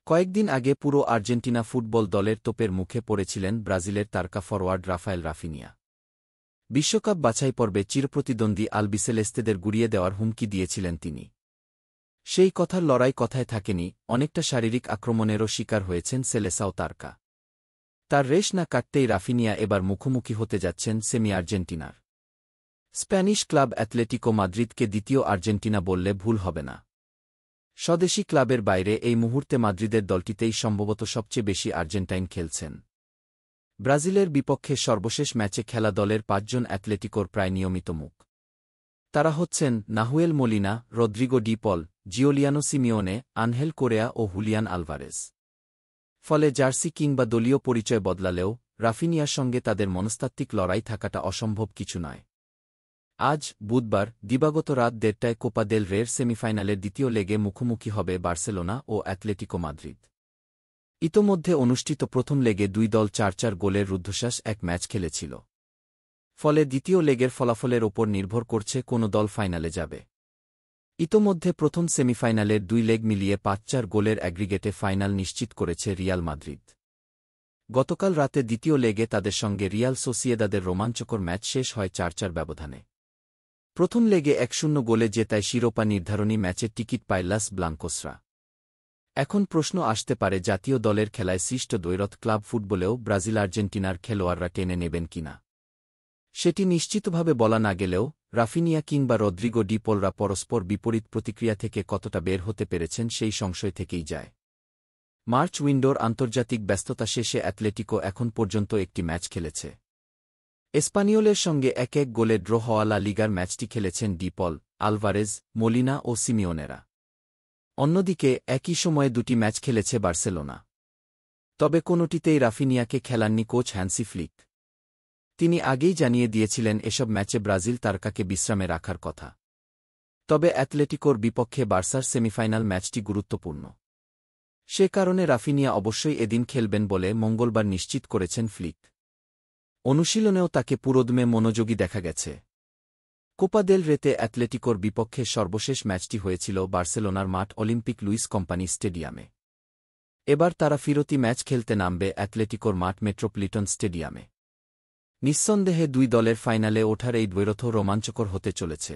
কয়েকদিন আগে পুরো আর্জেন্টিনা ফুটবল দলের তোপের মুখে পড়েছিলেন ব্রাজিলের তারকা ফরোয়ার্ড রাফায়েল রাফিনিয়া। বিশ্বকাপ বাছাই পর্বে চিরপ্রতিদ্বন্দ্বী আলবিসেলেস্তেদের গুড়িয়ে দেওয়ার হুমকি দিয়েছিলেন তিনি। সেই কথার লড়াই কথায় থাকেনি, অনেকটা শারীরিক আক্রমণেরও শিকার হয়েছেন সেলেসাও তারকা। তার রেশ না কাটতেই রাফিনিয়া এবার মুখোমুখি হতে যাচ্ছেন সেমি আর্জেন্টিনার স্প্যানিশ ক্লাব অ্যাথলেটিকো মাদ্রিদকে। দ্বিতীয় আর্জেন্টিনা বললে ভুল হবে না। স্বদেশী ক্লাবের বাইরে এই মুহূর্তে মাদ্রিদের দলটিতেই সম্ভবত সবচেয়ে বেশি আর্জেন্টাইন খেলছেন। ব্রাজিলের বিপক্ষে সর্বশেষ ম্যাচে খেলা দলের ৫ জন অ্যাথলেটিকোর প্রায় নিয়মিত মুখ। তারা হচ্ছেন নাহুয়েল মোলিনা, রদ্রিগো ডি পল, জিওলিয়ানো সিমিওনে, আনহেল কোরেয়া ও হুলিয়ান আলভারেজ। ফলে জার্সি কিংবা দলীয় পরিচয় বদলালেও রাফিনিয়ার সঙ্গে তাদের মনস্তাত্ত্বিক লড়াই থাকাটা অসম্ভব কিছু নয়। আজ বুধবার দিবাগত রাত ১:৩০টায় কোপা দেল রের সেমিফাইনালের দ্বিতীয় লেগে মুখোমুখি হবে বার্সেলোনা ও অ্যাথলেটিকো মাদ্রিদ। ইতোমধ্যে অনুষ্ঠিত প্রথম লেগে দুই দল ৪-৪ গোলের রুদ্ধশ্বাস এক ম্যাচ খেলেছিল। ফলে দ্বিতীয় লেগের ফলাফলের ওপর নির্ভর করছে কোন দল ফাইনালে যাবে। ইতোমধ্যে প্রথম সেমিফাইনালের দুই লেগ মিলিয়ে ৫-৪ গোলের অ্যাগ্রিগেটে ফাইনাল নিশ্চিত করেছে রিয়াল মাদ্রিদ। গতকাল রাতে দ্বিতীয় লেগে তাদের সঙ্গে রিয়াল সোসিয়েদাদের রোমাঞ্চকর ম্যাচ শেষ হয় ৪-৪ ব্যবধানে। প্রথম লেগে ১-০ গোলে জেতায় শিরোপা নির্ধারণী ম্যাচের টিকিট পায় লাস ব্লাঙ্কোসরা। এখন প্রশ্ন আসতে পারে, জাতীয় দলের খেলায় সৃষ্ট দ্বৈরথ ক্লাব ফুটবলেও ব্রাজিল আর্জেন্টিনার খেলোয়াড়রা টেনে নেবেন কিনা। সেটি নিশ্চিতভাবে বলা না গেলেও রাফিনিয়া কিংবা রদ্রিগো ডি পলরা পরস্পর বিপরীত প্রতিক্রিয়া থেকে কতটা বের হতে পেরেছেন সেই সংশয় থেকেই যায়। মার্চ উইন্ডোর আন্তর্জাতিক ব্যস্ততা শেষে অ্যাথলেটিকো এখন পর্যন্ত একটি ম্যাচ খেলেছে। এসপানিওলের সঙ্গে ১-১ গোলে ড্র হওয়া লা লিগার ম্যাচটি খেলেছেন ডি পল, আলভারেজ, মোলিনা ও সিমিওনেরা। অন্যদিকে একই সময়ে দুটি ম্যাচ খেলেছে বার্সেলোনা। তবে কোনোটিতেই রাফিনিয়াকে খেলাননি কোচ হ্যান্সি ফ্লিক। তিনি আগেই জানিয়ে দিয়েছিলেন এসব ম্যাচে ব্রাজিল তারকাকে বিশ্রামে রাখার কথা। তবে অ্যাথলেটিকোর বিপক্ষে বার্সার সেমিফাইনাল ম্যাচটি গুরুত্বপূর্ণ। সে কারণে রাফিনিয়া অবশ্যই এদিন খেলবেন বলে মঙ্গলবার নিশ্চিত করেছেন ফ্লিক। অনুশীলনেও তাকে পুরোদমে মনোযোগী দেখা গেছে। কোপা দেল রেতে অ্যাথলেটিকোর বিপক্ষে সর্বশেষ ম্যাচটি হয়েছিল বার্সেলোনার মাঠ অলিম্পিক লুইস কোম্পানি স্টেডিয়ামে। এবার তারা ফিরতি ম্যাচ খেলতে নামবে অ্যাথলেটিকোর মাঠ মেট্রোপলিটন স্টেডিয়ামে। নিঃসন্দেহে দুই দলের ফাইনালে ওঠার এই দ্বৈরথ রোমাঞ্চকর হতে চলেছে।